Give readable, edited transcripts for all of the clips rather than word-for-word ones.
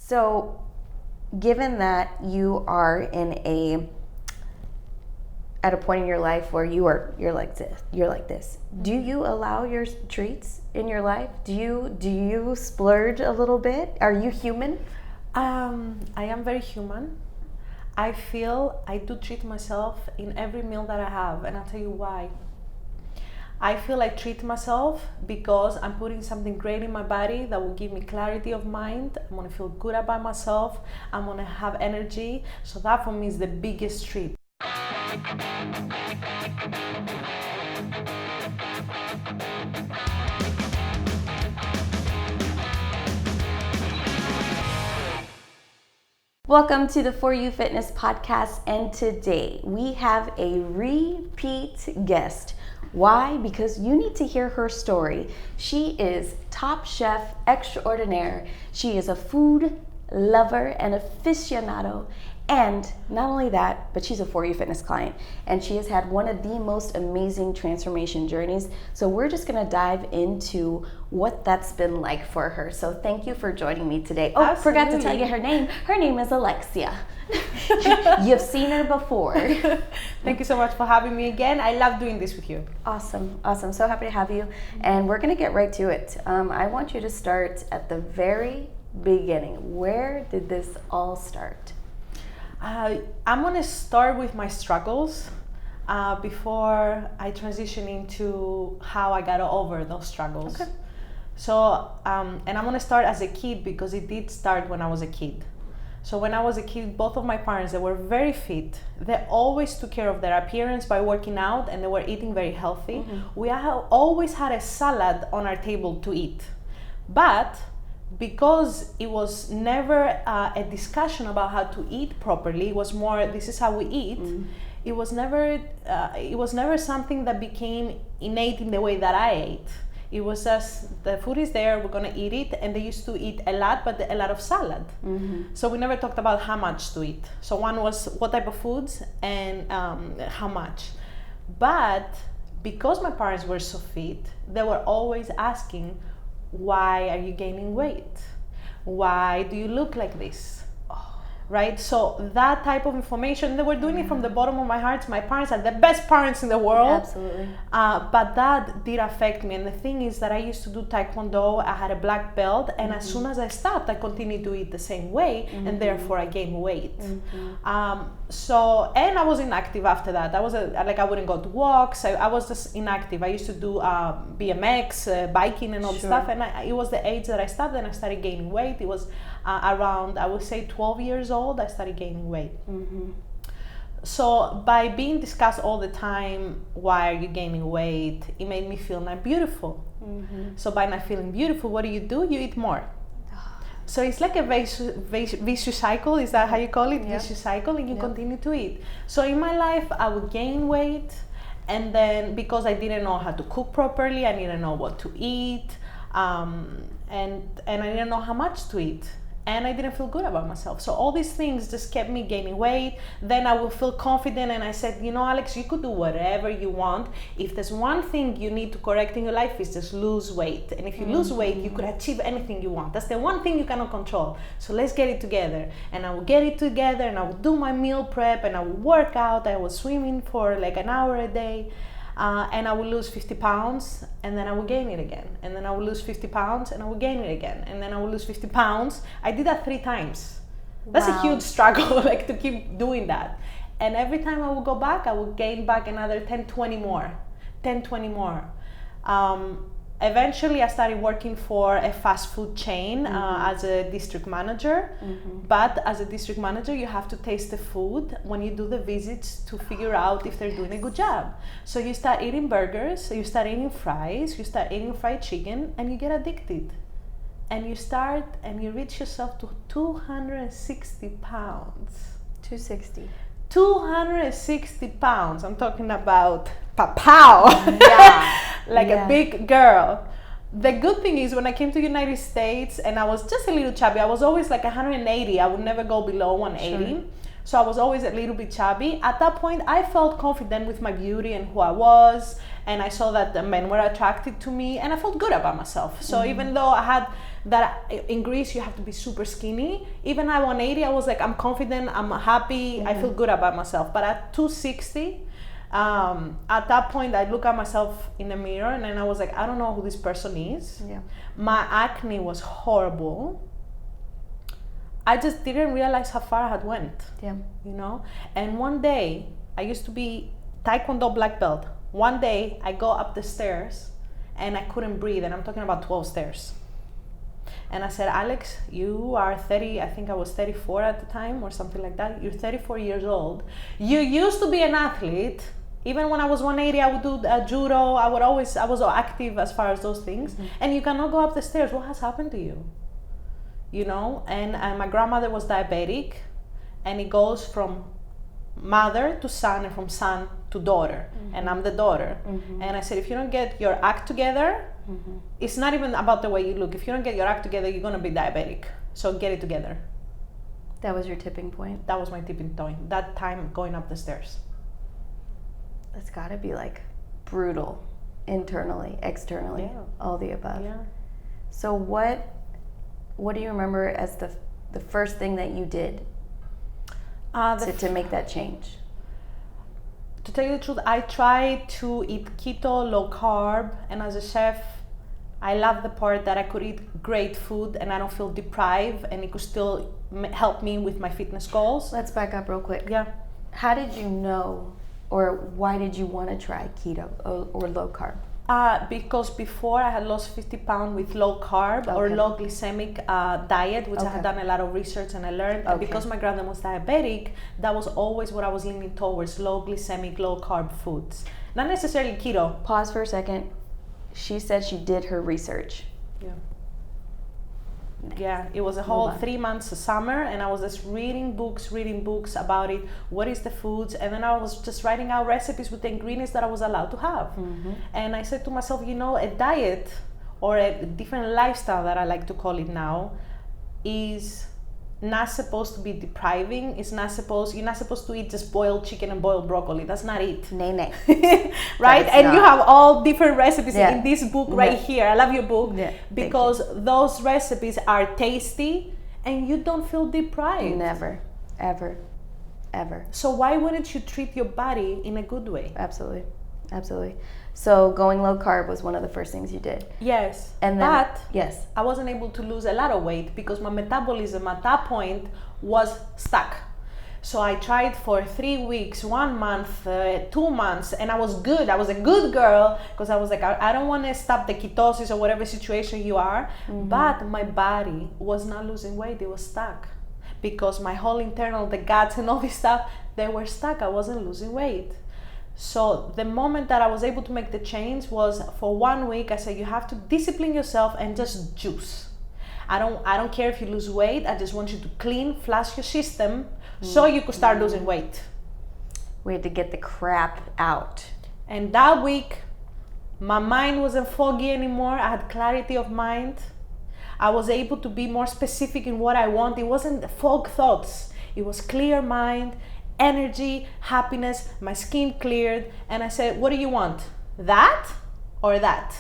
So, given that you are at a point in your life where you're like this, do you allow your treats in your life? Do you splurge a little bit? Are you human? I am very human. I feel I do treat myself in every meal that I have, and I'll tell you why. I feel I treat myself because I'm putting something great in my body that will give me clarity of mind. I'm gonna feel good about myself. I'm gonna have energy. So that for me is the biggest treat. Welcome to the For You Fitness podcast, and today we have a repeat guest. Why? Because you need to hear her story. She is top chef extraordinaire. She is a food lover and aficionado. And not only that, but she's a For You Fitness client. And she has had one of the most amazing transformation journeys. So we're just gonna dive into what that's been like for her. So thank you for joining me today. Oh, Absolutely. Forgot to tell you her name. Her name is Alexia. You've seen her before. Thank you so much for having me again. I love doing this with you. Awesome. So happy to have you. And we're gonna get right to it. I want you to start at the very beginning. Where did this all start? I'm gonna start with my struggles before I transition into how I got over those struggles. Okay. So, and I'm gonna start as a kid because it did start when I was a kid. So when I was a kid, both of my parents, they were very fit. They always took care of their appearance by working out, and they were eating very healthy. Mm-hmm. We always had a salad on our table to eat. But because it was never a discussion about how to eat properly, it was more, this is how we eat. Mm-hmm. It was never something that became innate in the way that I ate. It was just, the food is there, we're gonna eat it, and they used to eat a lot, but a lot of salad. Mm-hmm. So we never talked about how much to eat. So one was what type of foods and how much. But because my parents were so fit, they were always asking, why are you gaining weight? Why do you look like this? Right? So that type of information, they were doing it from the bottom of my heart. My parents are the best parents in the world. Absolutely. But that did affect me. And the thing is that I used to do Taekwondo. I had a black belt. And as soon as I stopped, I continued to eat the same way. And therefore I gained weight. So, and I was inactive after that. I wouldn't go to walks. I was just inactive. I used to do BMX, biking and all this stuff. And it was the age that I stopped and I started gaining weight. It was around, I would say 12 years old, I started gaining weight. Mm-hmm. So by being discussed all the time, why are you gaining weight? It made me feel not beautiful. Mm-hmm. So by not feeling beautiful, what do? You eat more. So it's like a vicious cycle. Is that how you call it? Yep. Vicious cycle, and you continue to eat. So in my life, I would gain weight, and then because I didn't know how to cook properly, I didn't know what to eat, and I didn't know how much to eat. And I didn't feel good about myself. So all these things just kept me gaining weight. Then I would feel confident, and I said, you know, Alex, you could do whatever you want. If there's one thing you need to correct in your life, is just lose weight. And if you lose weight, you could achieve anything you want. That's the one thing you cannot control. So let's get it together. And I would get it together, and I would do my meal prep, and I would work out. I was swimming for like an hour a day. And I would lose 50 pounds, and then I would gain it again. And then I would lose 50 pounds, and I would gain it again. And then I would lose 50 pounds. I did that 3 times. That's a huge struggle, like to keep doing that. And every time I would go back, I would gain back another 10, 20 more. Eventually, I started working for a fast food chain as a district manager. Mm-hmm. But as a district manager, you have to taste the food when you do the visits to figure out if they're doing a good job. So you start eating burgers, you start eating fries, you start eating fried chicken, and you get addicted. And you reach yourself to 260 pounds. 260 pounds. I'm talking about pow. Yeah. Like a big girl. The good thing is when I came to the United States and I was just a little chubby, I was always like 180. I would never go below 180. Sure. So I was always a little bit chubby. At that point, I felt confident with my beauty and who I was. And I saw that the men were attracted to me and I felt good about myself. So even though I had that in Greece you have to be super skinny. Even at 180, I was like, I'm confident, I'm happy, I feel good about myself. But at 260, at that point, I look at myself in the mirror and then I was like, I don't know who this person is. Yeah. My acne was horrible. I just didn't realize how far I had went. Yeah. You know? And one day, I used to be Taekwondo black belt. One day, I go up the stairs and I couldn't breathe, and I'm talking about 12 stairs. And I said, Alex, you are 30, I think I was 34 at the time or something like that. You're 34 years old. You used to be an athlete. Even when I was 180, I would do judo. I was active as far as those things. And you cannot go up the stairs. What has happened to you? You know, and my grandmother was diabetic, and it goes from mother to son and from son to daughter, and I'm the daughter. And I said, if you don't get your act together, it's not even about the way you look. If you don't get your act together, you're gonna be diabetic. So get it together. That was your tipping point? That was my tipping point. That time going up the stairs. That's gotta be like brutal, internally, externally, all the above. Yeah. So what do you remember as the first thing that you did to make that change? To tell you the truth, I tried to eat keto, low carb, and as a chef, I love the part that I could eat great food and I don't feel deprived, and it could still help me with my fitness goals. Let's back up real quick. Yeah. How did you know, or why did you want to try keto or low carb? Because before I had lost 50 pounds with low carb or low glycemic diet, which I had done a lot of research and I learned. And because my grandmother was diabetic, that was always what I was leaning towards, low glycemic, low carb foods. Not necessarily keto. Pause for a second. She said she did her research. Yeah. Yeah, it was a whole 3 months of summer, and I was just reading books about it. What is the foods? And then I was just writing out recipes with the ingredients that I was allowed to have. And I said to myself, you know, a diet or a different lifestyle that I like to call it now is not supposed to be depriving. You're not supposed to eat just boiled chicken and boiled broccoli. That's not it. Nay. Right? And you have all different recipes in this book right here. I love your book because those recipes are tasty and you don't feel deprived. Never, ever. So why wouldn't you treat your body in a good way? Absolutely. So going low carb was one of the first things you did. Yes. And then, but I wasn't able to lose a lot of weight because my metabolism at that point was stuck. So I tried for 3 weeks, 1 month, 2 months, and I was good. I was a good girl because I was like, I don't want to stop the ketosis or whatever situation you are. But my body was not losing weight. It was stuck because my whole internal, the guts and all this stuff, they were stuck. I wasn't losing weight. So the moment that I was able to make the change was for 1 week. I said, you have to discipline yourself and just juice. I don't care if you lose weight. I just want you to flush your system so you could start losing weight. We had to get the crap out. And that week, my mind wasn't foggy anymore. I had clarity of mind. I was able to be more specific in what I want. It wasn't fog thoughts. It was clear mind, energy, happiness. My skin cleared, and I said, what do you want? That or that?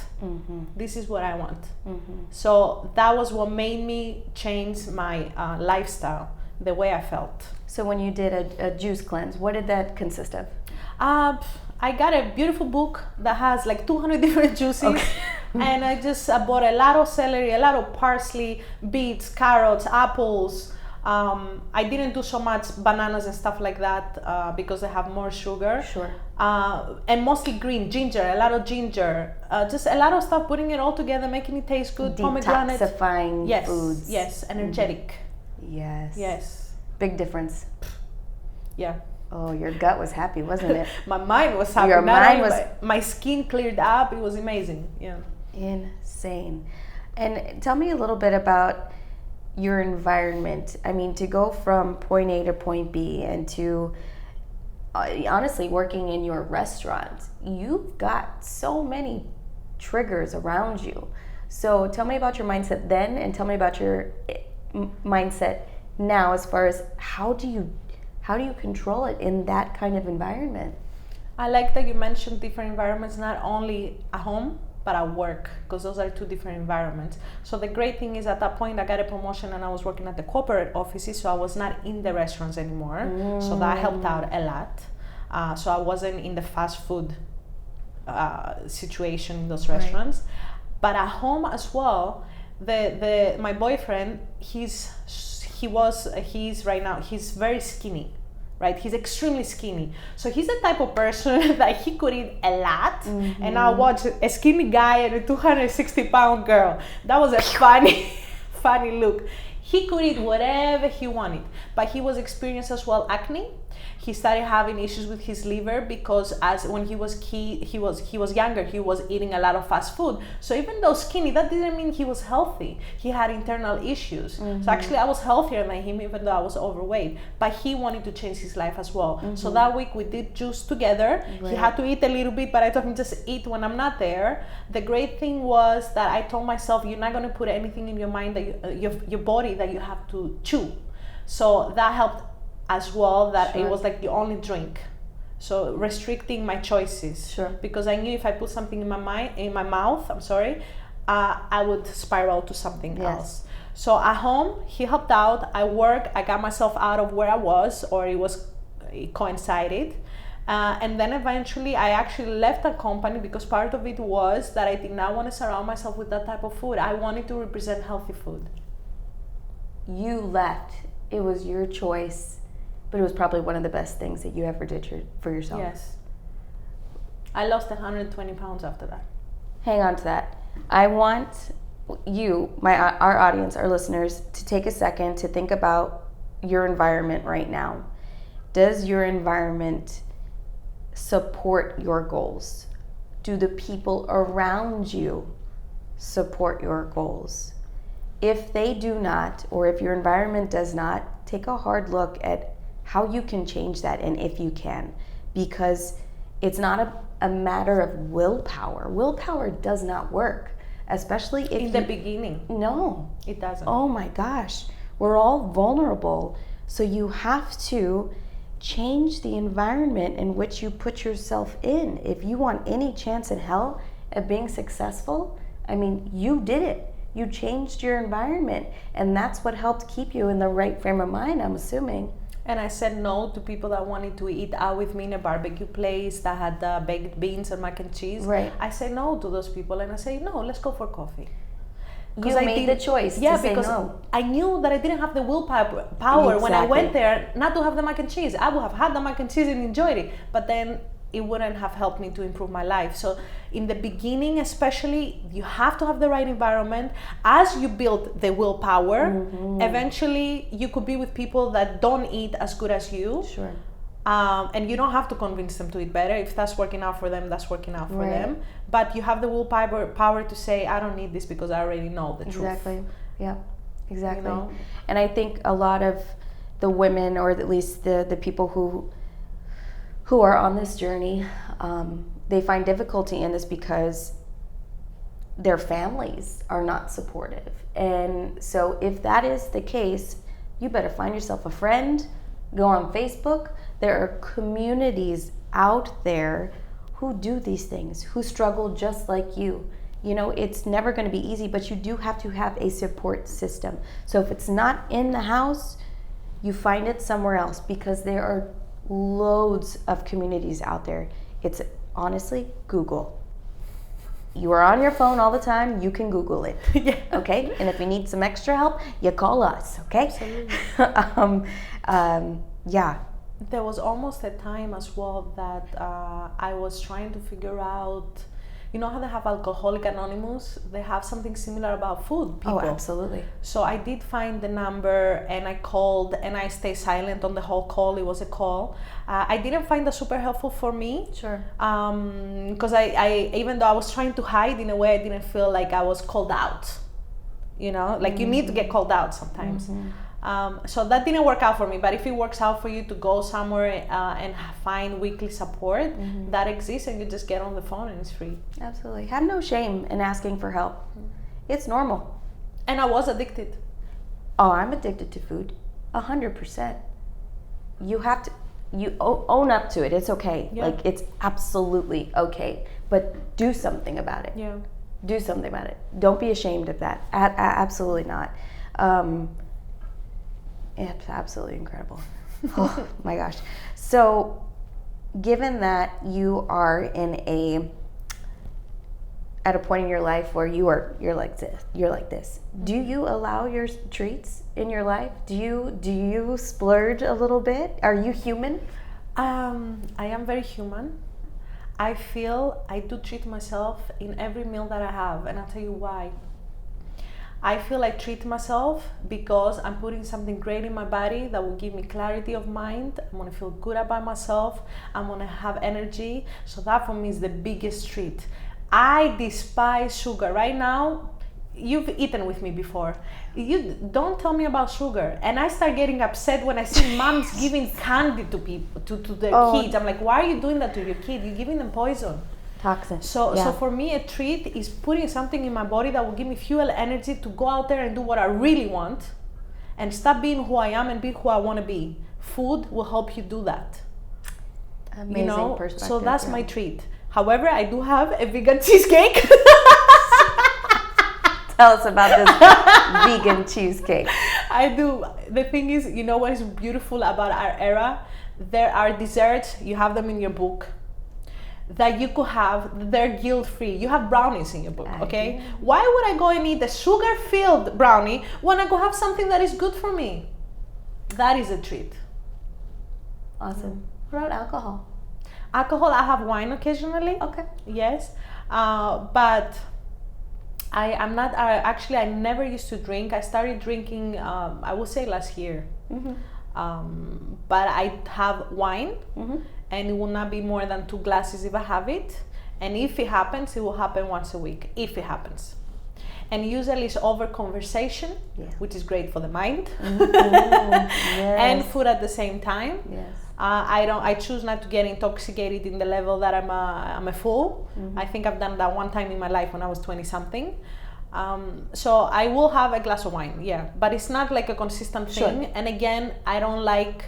This is what I want. So that was what made me change my lifestyle, the way I felt. So when you did a juice cleanse, what did that consist of? I got a beautiful book that has like 200 different juices. And I just bought a lot of celery, a lot of parsley, beets, carrots, apples. I didn't do so much bananas and stuff like that because they have more sugar. Sure. And mostly green, ginger, a lot of ginger. Just a lot of stuff, putting it all together, making it taste good. Pomegranate. Detoxifying foods. Yes, energetic. Yes. Big difference. Yeah. Oh, your gut was happy, wasn't it? My mind was happy. My skin cleared up. It was amazing. Yeah. Insane. And tell me a little bit about your environment. I mean, to go from point A to point B and to honestly working in your restaurant, you've got so many triggers around you. So tell me about your mindset then, and tell me about your mindset now as far as how do you control it in that kind of environment? I like that you mentioned different environments, not only at home, but at work, because those are two different environments. So the great thing is at that point I got a promotion and I was working at the corporate offices, so I was not in the restaurants anymore. So that helped out a lot. So I wasn't in the fast food situation in those restaurants. But at home as well, my boyfriend, he's right now, he's very skinny. Right, he's extremely skinny, so he's the type of person that he could eat a lot, and I watch a skinny guy and a 260-pound girl. That was a funny look. He could eat whatever he wanted, but he was experiencing as well acne. He started having issues with his liver because when he was younger, he was eating a lot of fast food. So even though skinny, that didn't mean he was healthy. He had internal issues. So actually I was healthier than him, even though I was overweight. But he wanted to change his life as well. So that week we did juice together. He had to eat a little bit, but I told him just eat when I'm not there. The great thing was that I told myself, you're not going to put anything in your mind that your body that you have to chew. So that helped as well, that it was like the only drink. So restricting my choices, because I knew if I put something in my mouth, I would spiral to something else. So at home, he helped out. I worked. I got myself out of where I was, or it coincided. And then eventually I actually left the company because part of it was that I did not want to surround myself with that type of food. I wanted to represent healthy food. You left. It was your choice. But it was probably one of the best things that you ever did for yourself. Yes. I lost 120 pounds after that. Hang on to that. I want you, our audience, our listeners, to take a second to think about your environment right now. Does your environment support your goals? Do the people around you support your goals? If they do not, or if your environment does not, take a hard look at how you can change that, and if you can, because it's not a matter of willpower. Willpower does not work, especially if in the beginning. No, it doesn't. Oh my gosh, we're all vulnerable. So you have to change the environment in which you put yourself in. If you want any chance in hell of being successful, I mean, you did it. You changed your environment, and that's what helped keep you in the right frame of mind, I'm assuming. And I said no to people that wanted to eat out with me in a barbecue place that had baked beans and mac and cheese. Right. I say no to those people, and I say, no, let's go for coffee. You made the choice to say because no. I knew that I didn't have the willpower when I went there not to have the mac and cheese. I would have had the mac and cheese and enjoyed it, but then it wouldn't have helped me to improve my life. So in the beginning especially, you have to have the right environment. As you build the willpower, eventually you could be with people that don't eat as good as you. Sure. And you don't have to convince them to eat better. If that's working out for them, that's working out for them. But you have the willpower to say, I don't need this because I already know the truth. Exactly. Yeah, exactly. You know? And I think a lot of the women, or at least the people who are on this journey, they find difficulty in this because their families are not supportive. And so if that is the case, you better find yourself a friend, go on Facebook. There are communities out there who do these things, who struggle just like you. You know, it's never going to be easy, but you do have to have a support system. So if it's not in the house, you find it somewhere else, because there are loads of communities out there. It's honestly Google. You are on your phone all the time, you can Google it. Yeah. Okay? And if you need some extra help, you call us, okay? Absolutely. Yeah. There was almost a time as well that I was trying to figure out, you know how they have Alcoholic Anonymous? They have something similar about food people. Oh, absolutely. So I did find the number, and I called, and I stayed silent on the whole call. It was a call. I didn't find that super helpful for me. Sure. Because I even though I was trying to hide, in a way I didn't feel like I was called out. You know, like you need to get called out sometimes. So that didn't work out for me, but if it works out for you to go somewhere and find weekly support, that exists, and you just get on the phone and it's free. Absolutely. Have no shame in asking for help. It's normal. And I was addicted. Oh, I'm addicted to food, 100%. You have to, own up to it. It's okay. Yeah. Like, it's absolutely okay, but do something about it. Yeah. Do something about it. Don't be ashamed of that. Absolutely not. It's absolutely incredible. Oh my gosh. So, given that you are at a point in your life where you're like this, do you allow your treats in your life? Do you splurge a little bit? Are you human? I am very human. I feel I do treat myself in every meal that I have, and I'll tell you why. I feel I treat myself because I'm putting something great in my body that will give me clarity of mind. I'm gonna feel good about myself. I'm gonna have energy. So that for me is the biggest treat. I despise sugar. Right now, you've eaten with me before. You don't tell me about sugar. And I start getting upset when I see moms giving candy to people, to their kids. I'm like, why are you doing that to your kid? You're giving them poison. Toxin. So for me, a treat is putting something in my body that will give me fuel, energy to go out there and do what I really want and stop being who I am and be who I want to be. Food will help you do that. Amazing perspective. So that's my treat. However, I do have a vegan cheesecake. Tell us about this vegan cheesecake. I do. The thing is, you know what is beautiful about our era? There are desserts, you have them in your book, that you could have, they're guilt-free. You have brownies in your book, okay? Why would I go and eat a sugar-filled brownie when I go have something that is good for me? That is a treat. Awesome. What about alcohol? Alcohol, I have wine occasionally. Okay. Yes. But I'm not, actually I never used to drink. I started drinking, I would say last year. But I have wine. And it will not be more than 2 glasses if I have it. And if it happens, it will happen once a week, if it happens. And usually it's over conversation, which is great for the mind, and food at the same time. Yes. I choose not to get intoxicated in the level that I'm a fool. I think I've done that one time in my life when I was 20 something. So I will have a glass of wine, but it's not like a consistent thing. Sure. And again, I don't like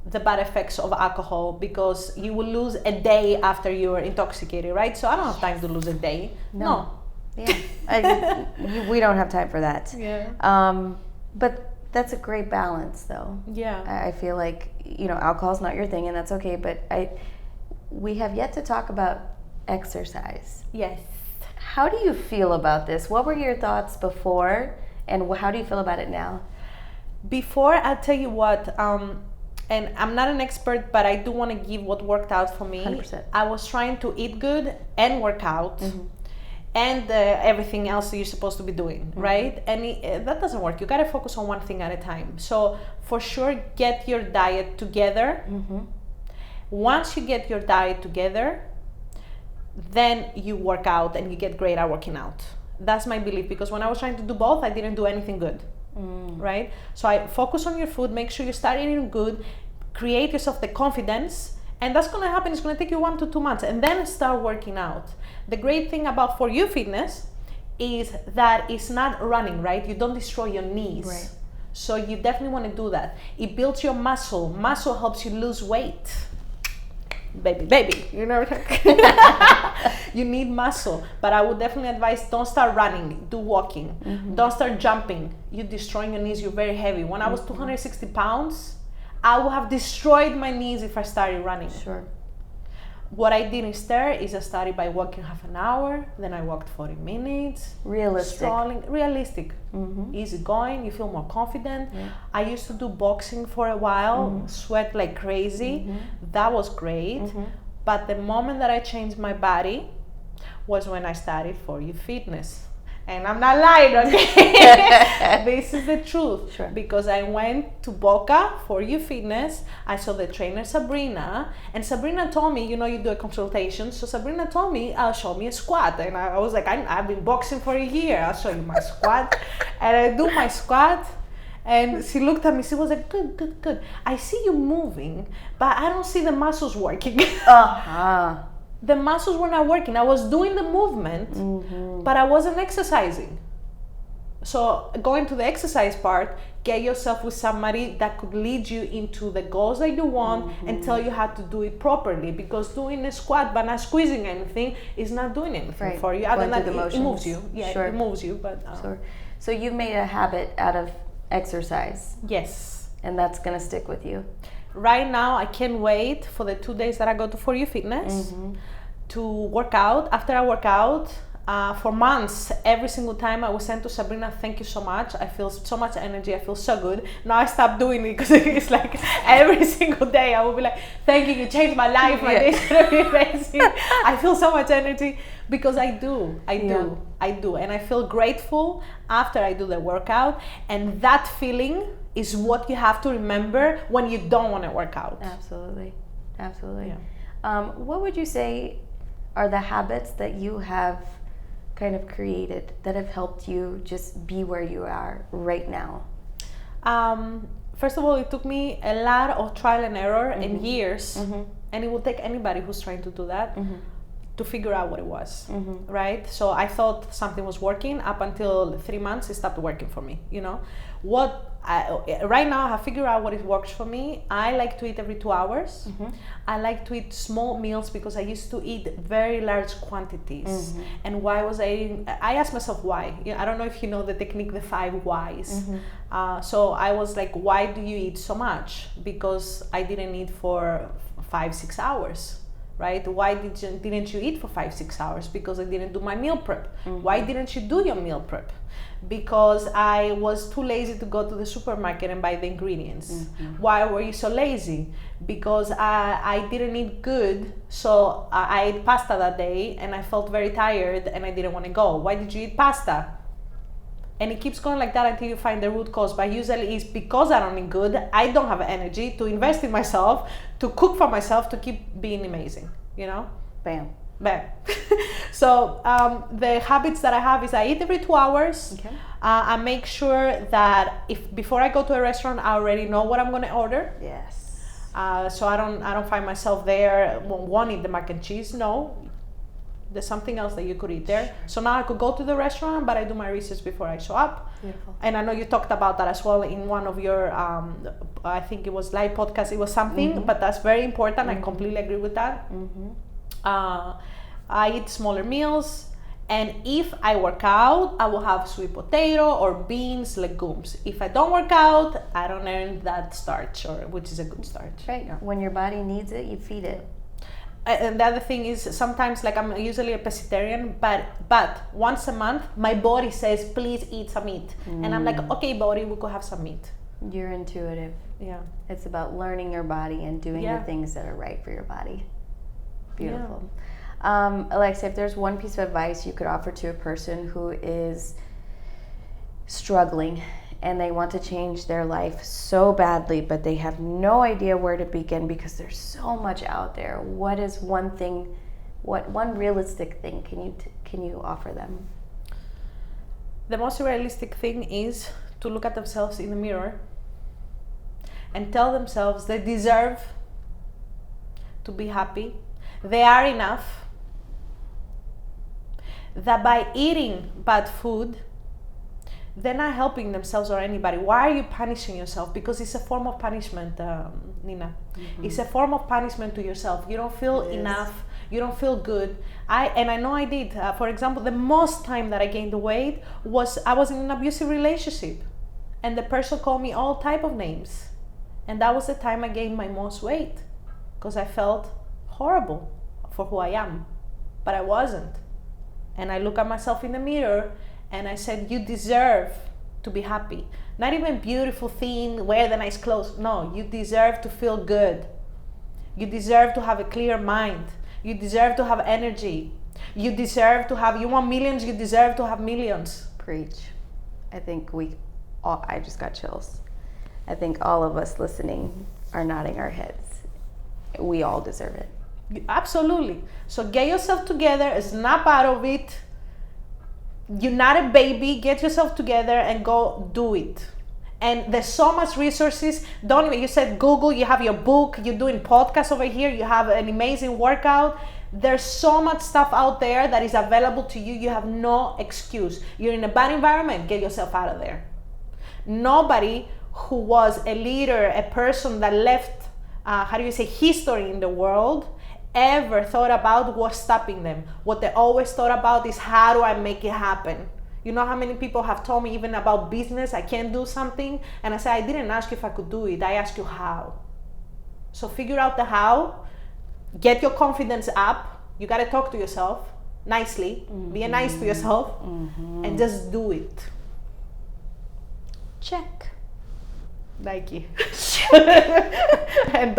the bad effects of alcohol because you will lose a day after you're intoxicated, right? So I don't have time to lose a day. No. Yeah. We don't have time for that. Yeah. But that's a great balance, though. Yeah. I feel like, alcohol's not your thing, and that's okay. But we have yet to talk about exercise. Yes. How do you feel about this? What were your thoughts before, and how do you feel about it now? Before, I'll tell you what. And I'm not an expert, but I do want to give what worked out for me. 100%. I was trying to eat good and work out, and everything else that you're supposed to be doing, right? And that doesn't work. You got to focus on one thing at a time. So for sure, get your diet together. Once you get your diet together, then you work out and you get great at working out. That's my belief, because when I was trying to do both, I didn't do anything good. Right? So I focus on your food, make sure you start eating good, create yourself the confidence, and that's going to happen. It's going to take you 1 to 2 months, and then start working out. The great thing about For You Fitness is that it's not running, right? You don't destroy your knees. Right. So you definitely want to do that. It builds your muscle. Muscle helps you lose weight. Baby, you know what I'm saying? You need muscle, but I would definitely advise, don't start running, do walking. Don't start jumping. You're destroying your knees. You're very heavy. When I was 260 pounds, I would have destroyed my knees if I started running. Sure. What I did instead is I started by walking half an hour, then I walked 40 minutes. Realistic. Strolling, realistic. Easy going, you feel more confident. I used to do boxing for a while, sweat like crazy. That was great. But the moment that I changed my body was when I started For You Fitness. And I'm not lying, okay? This is the truth. Sure. Because I went to Boca For You Fitness. I saw the trainer Sabrina, and Sabrina told me, you do a consultation. So Sabrina told me, show me a squat. And I was like, I've been boxing for a year. I'll show you my squat. And I do my squat. And she looked at me, she was like, good. I see you moving, but I don't see the muscles working. The muscles were not working. I was doing the movement, but I wasn't exercising. So going to the exercise part, get yourself with somebody that could lead you into the goals that you want and tell you how to do it properly, because doing a squat but not squeezing anything is not doing anything for you. Other than that, it moves you. Yeah, it moves you. But Sure. So you've made a habit out of exercise. Yes. And that's going to stick with you. Right now, I can't wait for the 2 days that I go to For You Fitness to work out. After I work out, for months, every single time I was saying to Sabrina, thank you so much. I feel so much energy. I feel so good. Now I stopped doing it because it's like every single day I will be like, thank you, you changed my life. My day's gonna be amazing. I feel so much energy because I do. And I feel grateful after I do the workout. And that feeling is what you have to remember when you don't want to work out. Absolutely. What would you say are the habits that you have kind of created that have helped you just be where you are right now? First of all, it took me a lot of trial and error and years, and it will take anybody who's trying to do that to figure out what it was, right? So I thought something was working up until 3 months. It stopped working for me. Right now I have figured out what it works for me. I like to eat every 2 hours. I like to eat small meals because I used to eat very large quantities. And why was I eating? I asked myself why. I don't know if you know the technique, the 5 whys. So I was like, why do you eat so much? Because I didn't eat for 5-6 hours. Right? Why didn't you eat for 5-6 hours? Because I didn't do my meal prep. Why didn't you do your meal prep? Because I was too lazy to go to the supermarket and buy the ingredients. Why were you so lazy? Because I didn't eat good, so I ate pasta that day and I felt very tired and I didn't want to go. Why did you eat pasta? And it keeps going like that until you find the root cause. But usually it's because I don't eat good, I don't have energy to invest in myself, to cook for myself, to keep being amazing, Bam. So the habits that I have is I eat every 2 hours. I make sure that before I go to a restaurant, I already know what I'm gonna order. Yes. So I don't find myself there wanting the mac and cheese. No. There's something else that you could eat there. So now I could go to the restaurant, but I do my research before I show up. Beautiful. And I know you talked about that as well in one of your, I think it was live podcast. It was something, but that's very important. I completely agree with that. I eat smaller meals. And if I work out, I will have sweet potato or beans, legumes. If I don't work out, I don't earn that starch, which is a good starch. Right. Yeah. When your body needs it, you feed it. And the other thing is sometimes, like, I'm usually a pescatarian, but once a month my body says, please eat some meat. And I'm like, okay, body, we could have some meat. You're intuitive. Yeah. It's about learning your body and doing the things that are right for your body. Beautiful. Alexia, if there's one piece of advice you could offer to a person who is struggling and they want to change their life so badly, but they have no idea where to begin because there's so much out there, what is one thing, one realistic thing can you offer them? The most realistic thing is to look at themselves in the mirror and tell themselves they deserve to be happy, they are enough, that by eating bad food, they're not helping themselves or anybody. Why are you punishing yourself? Because it's a form of punishment, Nina. It's a form of punishment to yourself. You don't feel enough. You don't feel good. I know I did. For example, the most time that I gained the weight was I was in an abusive relationship, and the person called me all type of names, and that was the time I gained my most weight because I felt horrible for who I am, but I wasn't. And I look at myself in the mirror and I said, you deserve to be happy. Not even beautiful thin, wear the nice clothes. No, you deserve to feel good. You deserve to have a clear mind. You deserve to have energy. You deserve to have, you want millions, you deserve to have millions. Preach. I think I just got chills. I think all of us listening are nodding our heads. We all deserve it. Absolutely. So get yourself together, snap out of it. You're not a baby. Get yourself together and go do it. And there's so much resources. You said Google, you have your book, you're doing podcasts over here, you have an amazing workout. There's so much stuff out there that is available to you. You have no excuse. You're in a bad environment, get yourself out of there. Nobody who was a leader, a person that left, history in the world, ever thought about what's stopping them. What they always thought about is, how do I make it happen? You know how many people have told me, even about business, I can't do something, and I say, I didn't ask you if I could do it, I asked you how. So figure out the how, get your confidence up. You got to talk to yourself nicely, be nice to yourself, and just do it. Check. Nike. And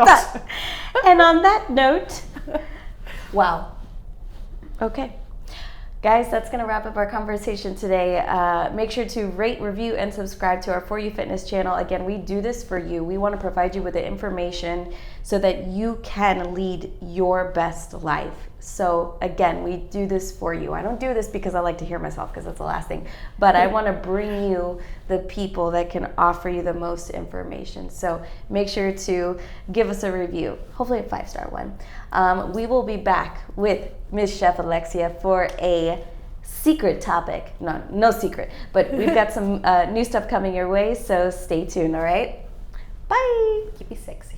on that note, wow. Okay. Guys, that's going to wrap up our conversation today. Make sure to rate, review, and subscribe to our For You Fitness channel. Again, we do this for you. We want to provide you with the information so that you can lead your best life. So again, we do this for you. I don't do this because I like to hear myself, because that's the last thing. But I want to bring you the people that can offer you the most information. So make sure to give us a review, hopefully a 5-star one. We will be back with Ms. Chef Alexia for a secret topic. No secret, but we've got some new stuff coming your way, so stay tuned, all right? Bye. Keep it sexy.